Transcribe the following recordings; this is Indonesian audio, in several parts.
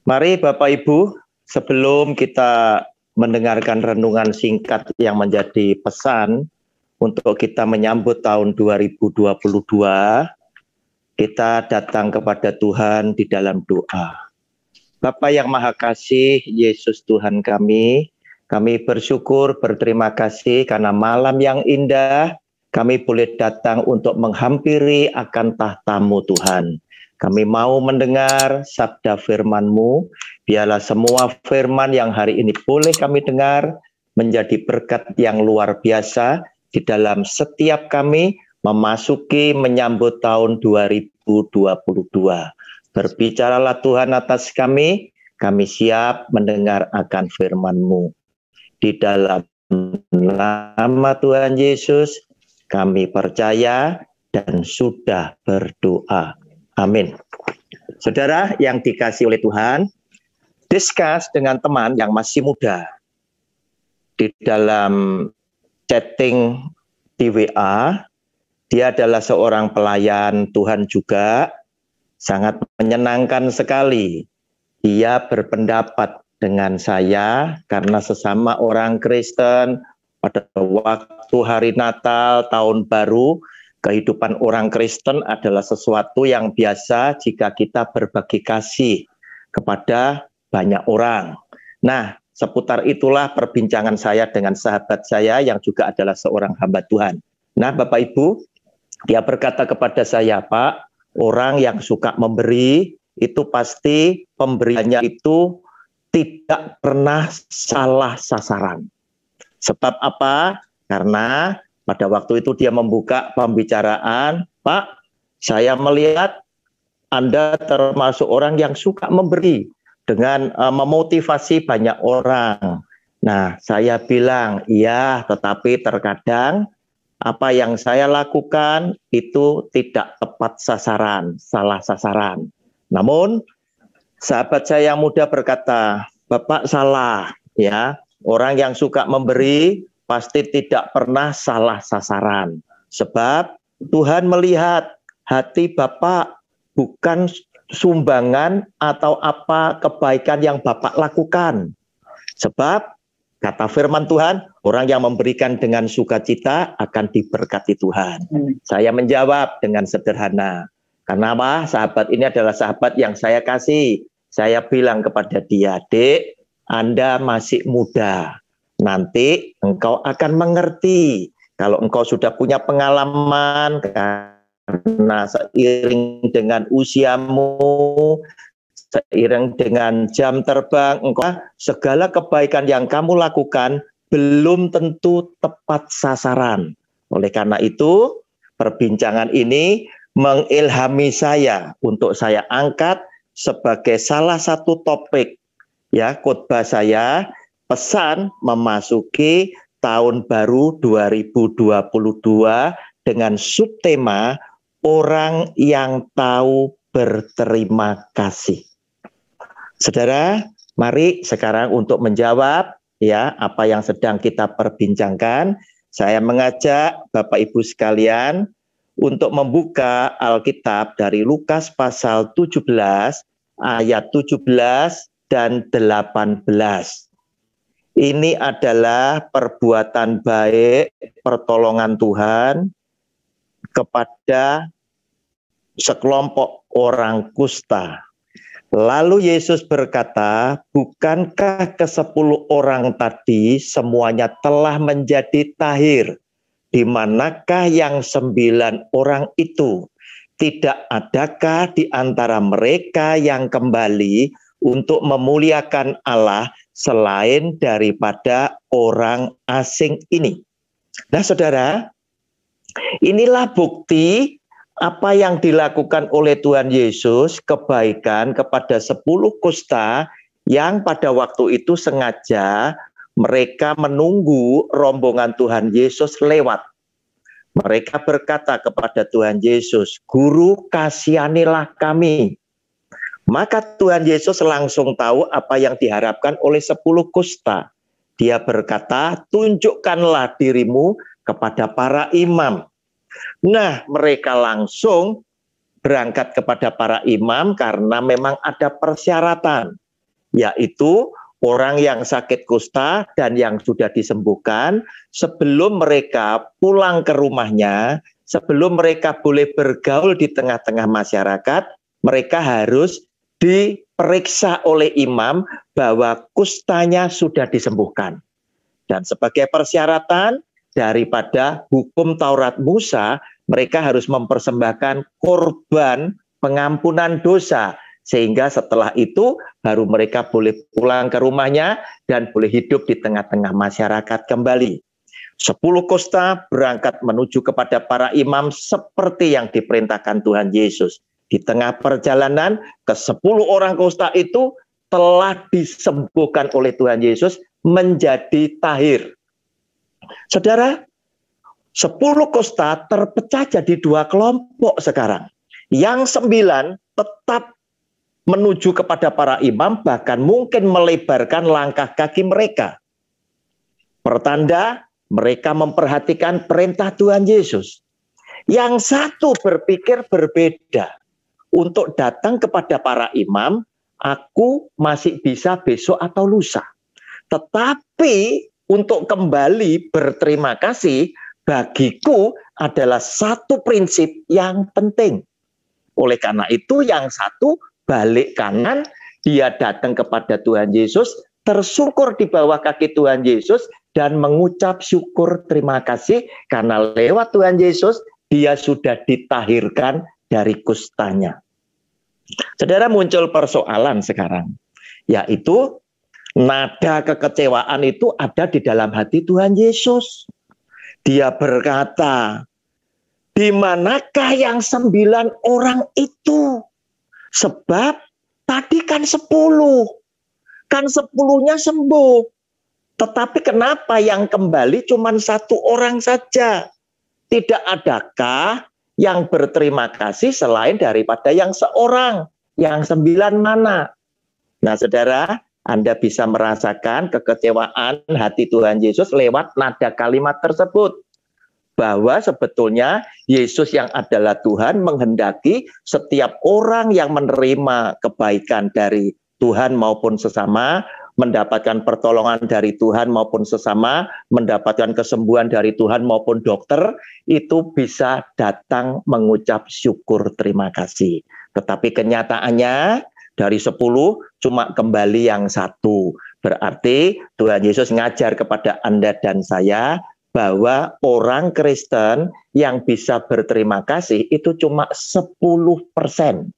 Mari Bapak Ibu, sebelum kita mendengarkan renungan singkat yang menjadi pesan untuk kita menyambut tahun 2022, kita datang kepada Tuhan di dalam doa. Bapa yang Maha Kasih, Yesus Tuhan kami bersyukur, berterima kasih karena malam yang indah, kami boleh datang untuk menghampiri akan tahta-Mu Tuhan. Kami mau mendengar sabda firman-Mu, biarlah semua firman yang hari ini boleh kami dengar, menjadi berkat yang luar biasa di dalam setiap kami memasuki menyambut tahun 2022. Berbicaralah Tuhan atas kami siap mendengar akan firman-Mu. Di dalam nama Tuhan Yesus, kami percaya dan sudah berdoa. Amin. Saudara yang dikasihi oleh Tuhan, discuss dengan teman yang masih muda. Di dalam chatting di WA, dia adalah seorang pelayan Tuhan juga, sangat menyenangkan sekali. Dia berpendapat dengan saya karena sesama orang Kristen pada waktu hari Natal, tahun baru, kehidupan orang Kristen adalah sesuatu yang biasa jika kita berbagi kasih kepada banyak orang. Nah, seputar itulah perbincangan saya dengan sahabat saya yang juga adalah seorang hamba Tuhan. Nah, Bapak Ibu, dia berkata kepada saya, Pak, orang yang suka memberi, itu pasti pemberiannya itu tidak pernah salah sasaran. Sebab apa? Karena pada waktu itu dia membuka pembicaraan, Pak, saya melihat Anda termasuk orang yang suka memberi dengan memotivasi banyak orang. Nah, saya bilang, iya, tetapi terkadang apa yang saya lakukan itu tidak tepat sasaran, salah sasaran. Namun, sahabat saya yang muda berkata, Bapak salah, ya. Orang yang suka memberi pasti tidak pernah salah sasaran. Sebab Tuhan melihat hati Bapak bukan sumbangan atau apa kebaikan yang Bapak lakukan. Sebab kata firman Tuhan, orang yang memberikan dengan sukacita akan diberkati Tuhan. Saya menjawab dengan sederhana. Karena apa? Sahabat ini adalah sahabat yang saya kasih. Saya bilang kepada dia, Dek, Anda masih muda. Nanti engkau akan mengerti. Kalau engkau sudah punya pengalaman, karena seiring dengan usiamu, seiring dengan jam terbang, engkau segala kebaikan yang kamu lakukan belum tentu tepat sasaran. Oleh karena itu, perbincangan ini mengilhami saya untuk saya angkat sebagai salah satu topik ya khotbah saya, pesan memasuki tahun baru 2022 dengan subtema orang yang tahu berterima kasih. Saudara, mari sekarang untuk menjawab ya apa yang sedang kita perbincangkan, saya mengajak Bapak Ibu sekalian untuk membuka Alkitab dari Lukas pasal 17 ayat 17 dan 18. Ini adalah perbuatan baik, pertolongan Tuhan kepada sekelompok orang kusta. Lalu Yesus berkata, bukankah ke-10 orang tadi semuanya telah menjadi tahir? Di manakah yang 9 orang itu? Tidak adakah di antara mereka yang kembali untuk memuliakan Allah selain daripada orang asing ini? Nah, saudara, inilah bukti apa yang dilakukan oleh Tuhan Yesus, kebaikan kepada 10 kusta yang pada waktu itu sengaja mereka menunggu rombongan Tuhan Yesus lewat. Mereka berkata kepada Tuhan Yesus, Guru, kasihanilah kami. Maka Tuhan Yesus langsung tahu apa yang diharapkan oleh 10 kusta. Dia berkata, tunjukkanlah dirimu kepada para imam. Nah, mereka langsung berangkat kepada para imam karena memang ada persyaratan. yaitu orang yang sakit kusta dan yang sudah disembuhkan, sebelum mereka pulang ke rumahnya, sebelum mereka boleh bergaul di tengah-tengah masyarakat, mereka harus diperiksa oleh imam bahwa kustanya sudah disembuhkan. Dan sebagai persyaratan daripada hukum Taurat Musa, mereka harus mempersembahkan korban pengampunan dosa. Sehingga setelah itu baru mereka boleh pulang ke rumahnya dan boleh hidup di tengah-tengah masyarakat kembali. 10 kusta berangkat menuju kepada para imam seperti yang diperintahkan Tuhan Yesus. Di tengah perjalanan, ke-10 orang kusta itu telah disembuhkan oleh Tuhan Yesus menjadi tahir. Saudara, 10 kusta terpecah jadi 2 kelompok sekarang. Yang 9 tetap menuju kepada para imam, bahkan mungkin melebarkan langkah kaki mereka. Pertanda, mereka memperhatikan perintah Tuhan Yesus. Yang satu berpikir berbeda. Untuk datang kepada para imam, aku masih bisa besok atau lusa. Tetapi untuk kembali berterima kasih, bagiku adalah satu prinsip yang penting. Oleh karena itu, yang satu balik kanan, dia datang kepada Tuhan Yesus, tersungkur di bawah kaki Tuhan Yesus, dan mengucap syukur terima kasih, karena lewat Tuhan Yesus, dia sudah ditahirkan dari kustanya. Saudara, muncul persoalan sekarang, yaitu nada kekecewaan itu ada di dalam hati Tuhan Yesus. Dia berkata, di manakah yang 9 orang itu? Sebab tadi kan 10. Kan 10-nya sembuh. Tetapi kenapa yang kembali cuma 1 orang saja? Tidak adakah yang berterima kasih selain daripada yang seorang? Yang 9 mana? Nah, saudara, Anda bisa merasakan kekecewaan hati Tuhan Yesus lewat nada kalimat tersebut. Bahwa sebetulnya Yesus yang adalah Tuhan menghendaki setiap orang yang menerima kebaikan dari Tuhan maupun sesama, mendapatkan pertolongan dari Tuhan maupun sesama, mendapatkan kesembuhan dari Tuhan maupun dokter, itu bisa datang mengucap syukur terima kasih. Tetapi kenyataannya dari 10 cuma kembali yang 1. Berarti Tuhan Yesus ngajar kepada Anda dan saya bahwa orang Kristen yang bisa berterima kasih itu cuma 10%.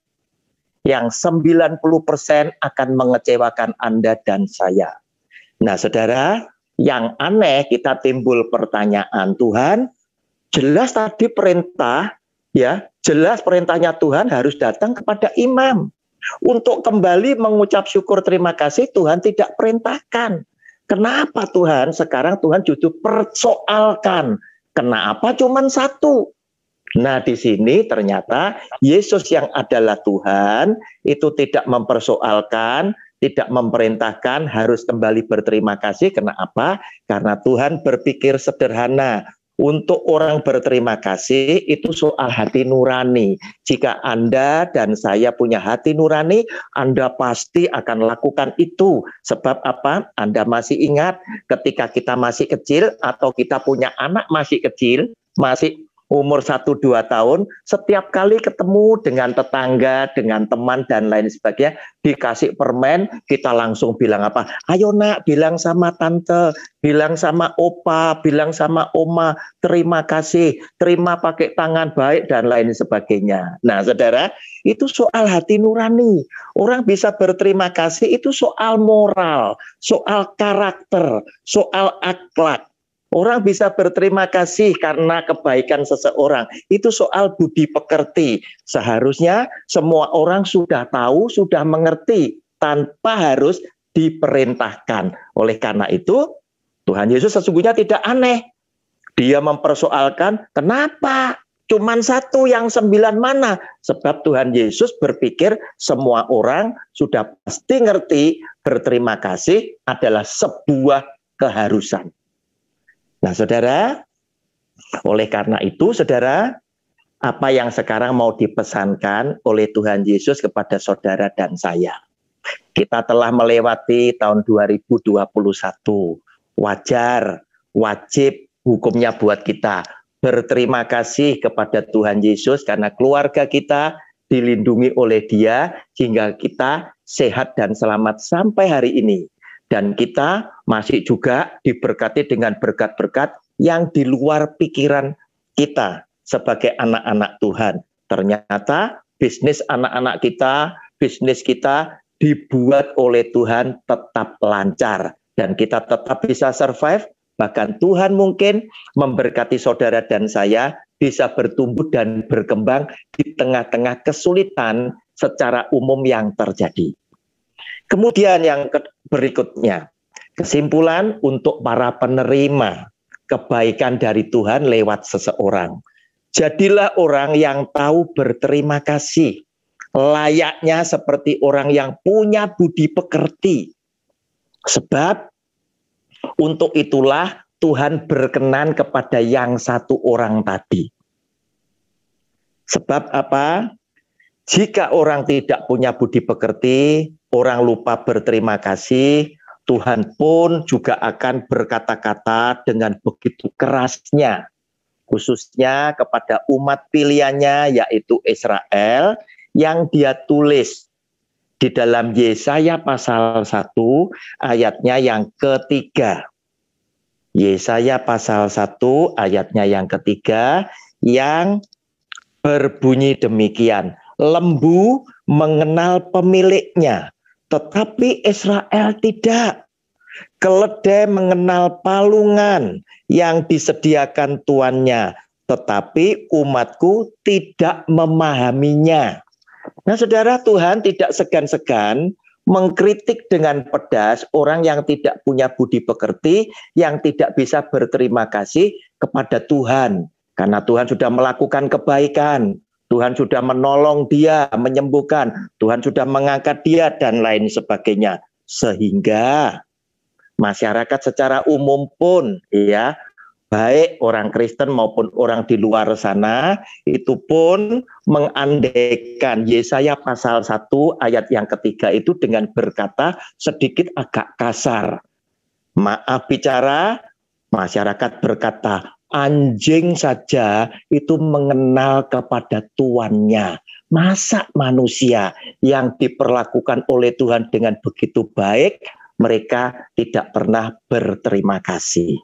Yang 90% akan mengecewakan Anda dan saya. Nah, saudara, yang aneh kita timbul pertanyaan, Tuhan, jelas tadi perintah, ya, jelas perintahnya Tuhan harus datang kepada imam. Untuk kembali mengucap syukur terima kasih Tuhan tidak perintahkan. Kenapa Tuhan sekarang Tuhan justru persoalkan? Kenapa cuma 1? Nah, di sini ternyata Yesus yang adalah Tuhan itu tidak mempersoalkan, tidak memerintahkan harus kembali berterima kasih. Kenapa? Karena Tuhan berpikir sederhana. Untuk orang berterima kasih itu soal hati nurani. Jika Anda dan saya punya hati nurani, Anda pasti akan lakukan itu. Sebab apa? Anda masih ingat ketika kita masih kecil atau kita punya anak masih kecil, masih umur 1-2 tahun, setiap kali ketemu dengan tetangga, dengan teman dan lain sebagainya, dikasih permen, kita langsung bilang apa? Ayo nak, bilang sama tante, bilang sama opa, bilang sama oma, terima kasih, terima pakai tangan baik dan lain sebagainya. Nah, saudara, itu soal hati nurani. Orang bisa berterima kasih itu soal moral, soal karakter, soal akhlak. Orang bisa berterima kasih karena kebaikan seseorang. Itu soal budi pekerti. Seharusnya semua orang sudah tahu, sudah mengerti, tanpa harus diperintahkan. Oleh karena itu, Tuhan Yesus sesungguhnya tidak aneh. Dia mempersoalkan, kenapa cuman 1 yang 9 mana? Sebab Tuhan Yesus berpikir semua orang sudah pasti ngerti berterima kasih adalah sebuah keharusan. Nah, saudara, oleh karena itu, saudara, apa yang sekarang mau dipesankan oleh Tuhan Yesus kepada saudara dan saya? Kita telah melewati tahun 2021. Wajar, wajib hukumnya buat kita berterima kasih kepada Tuhan Yesus karena keluarga kita dilindungi oleh Dia sehingga kita sehat dan selamat sampai hari ini. Dan kita masih juga diberkati dengan berkat-berkat yang di luar pikiran kita sebagai anak-anak Tuhan. Ternyata bisnis anak-anak kita, bisnis kita dibuat oleh Tuhan tetap lancar. Dan kita tetap bisa survive, bahkan Tuhan mungkin memberkati saudara dan saya bisa bertumbuh dan berkembang di tengah-tengah kesulitan secara umum yang terjadi. Kemudian yang berikutnya, kesimpulan untuk para penerima kebaikan dari Tuhan lewat seseorang. Jadilah orang yang tahu berterima kasih, layaknya seperti orang yang punya budi pekerti. Sebab untuk itulah Tuhan berkenan kepada yang satu orang tadi. Sebab apa? Jika orang tidak punya budi pekerti, orang lupa berterima kasih, Tuhan pun juga akan berkata-kata dengan begitu kerasnya, khususnya kepada umat pilihannya yaitu Israel yang Dia tulis di dalam Yesaya pasal 1 ayatnya yang ketiga. Yesaya pasal 1 ayatnya yang ketiga yang berbunyi demikian. Lembu mengenal pemiliknya, tetapi Israel tidak. Keledai mengenal palungan yang disediakan tuannya, tetapi umatku tidak memahaminya. Nah, saudara, Tuhan tidak segan-segan mengkritik dengan pedas orang yang tidak punya budi pekerti, yang tidak bisa berterima kasih kepada Tuhan. Karena Tuhan sudah melakukan kebaikan, Tuhan sudah menolong dia, menyembuhkan, Tuhan sudah mengangkat dia, dan lain sebagainya. Sehingga masyarakat secara umum pun, ya, baik orang Kristen maupun orang di luar sana, itu pun mengandaikan Yesaya pasal 1 ayat yang ketiga itu dengan berkata sedikit agak kasar. Maaf bicara, masyarakat berkata, anjing saja itu mengenal kepada tuannya. Masa manusia yang diperlakukan oleh Tuhan dengan begitu baik, mereka tidak pernah berterima kasih.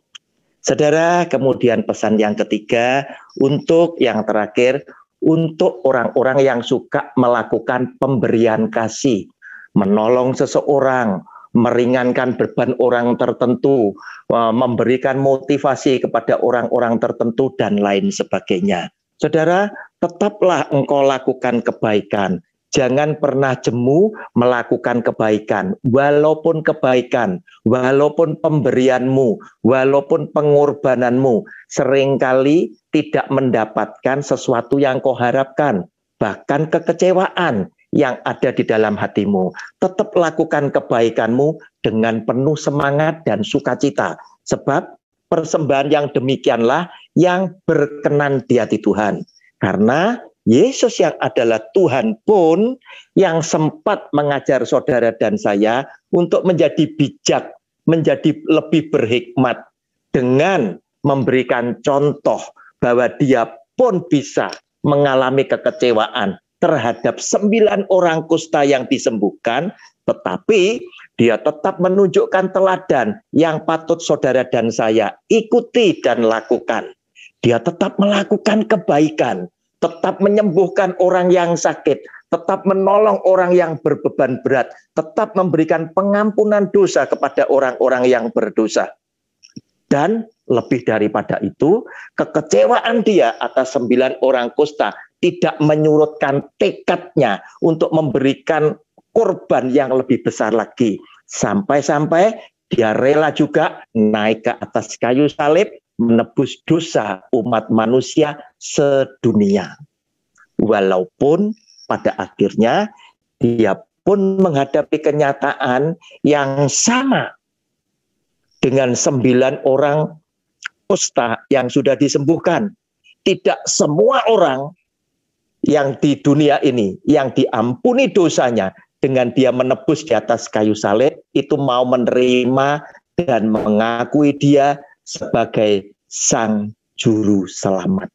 Saudara, kemudian pesan yang ketiga, untuk yang terakhir, untuk orang-orang yang suka melakukan pemberian kasih, menolong seseorang, meringankan beban orang tertentu, memberikan motivasi kepada orang-orang tertentu, dan lain sebagainya. Saudara, tetaplah engkau lakukan kebaikan. Jangan pernah jemu melakukan kebaikan, walaupun pemberianmu, walaupun pengorbananmu seringkali tidak mendapatkan sesuatu yang kau harapkan, bahkan kekecewaan yang ada di dalam hatimu. Tetap lakukan kebaikanmu dengan penuh semangat dan sukacita, sebab persembahan yang demikianlah yang berkenan di hati Tuhan. Karena Yesus yang adalah Tuhan pun yang sempat mengajar saudara dan saya untuk menjadi bijak, menjadi lebih berhikmat dengan memberikan contoh bahwa dia pun bisa mengalami kekecewaan terhadap 9 orang kusta yang disembuhkan, tetapi dia tetap menunjukkan teladan yang patut saudara dan saya ikuti dan lakukan. Dia tetap melakukan kebaikan, tetap menyembuhkan orang yang sakit, tetap menolong orang yang berbeban berat, tetap memberikan pengampunan dosa kepada orang-orang yang berdosa. Dan lebih daripada itu, kekecewaan dia atas 9 orang kusta tidak menyurutkan tekadnya untuk memberikan korban yang lebih besar lagi. Sampai-sampai dia rela juga naik ke atas kayu salib, menebus dosa umat manusia sedunia. Walaupun pada akhirnya dia pun menghadapi kenyataan yang sama dengan 9 orang kusta yang sudah disembuhkan. Tidak semua orang yang di dunia ini yang diampuni dosanya dengan dia menebus di atas kayu salib, itu mau menerima dan mengakui dia sebagai Sang Juru Selamat.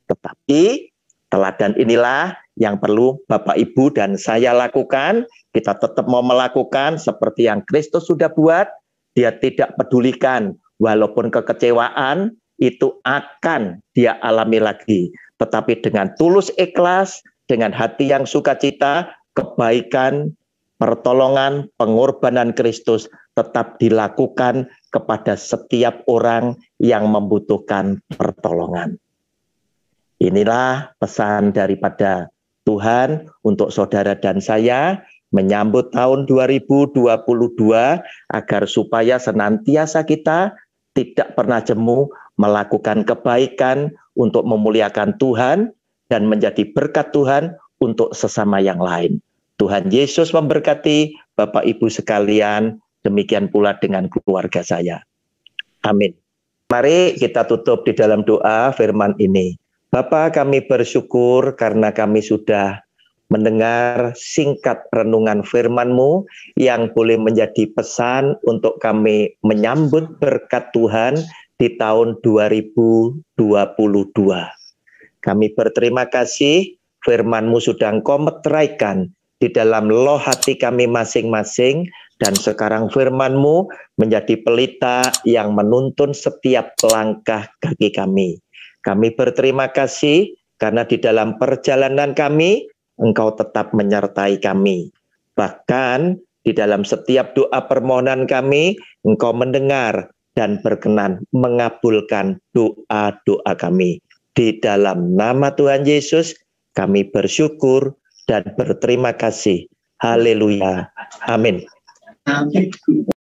Tetapi teladan inilah yang perlu Bapak, Ibu, dan saya lakukan. Kita tetap mau melakukan seperti yang Kristus sudah buat. Dia tidak pedulikan, walaupun kekecewaan itu akan dia alami lagi. Tetapi dengan tulus ikhlas, dengan hati yang sukacita, kebaikan, pertolongan, pengorbanan Kristus tetap dilakukan kepada setiap orang yang membutuhkan pertolongan. Inilah pesan daripada Tuhan untuk saudara dan saya menyambut tahun 2022 agar supaya senantiasa kita tidak pernah jemu melakukan kebaikan untuk memuliakan Tuhan dan menjadi berkat Tuhan untuk sesama yang lain. Tuhan Yesus memberkati Bapak Ibu sekalian, demikian pula dengan keluarga saya. Amin. Mari kita tutup di dalam doa firman ini. Bapa, kami bersyukur karena kami sudah mendengar singkat renungan firman-Mu yang boleh menjadi pesan untuk kami menyambut berkat Tuhan di tahun 2022. Kami berterima kasih firman-Mu sudah Engkau meteraikan di dalam loh hati kami masing-masing, dan sekarang firman-Mu menjadi pelita yang menuntun setiap langkah kaki kami. Kami berterima kasih karena di dalam perjalanan kami, Engkau tetap menyertai kami. Bahkan di dalam setiap doa permohonan kami, Engkau mendengar dan berkenan mengabulkan doa-doa kami. Di dalam nama Tuhan Yesus, kami bersyukur dan berterima kasih. Haleluya. Amin.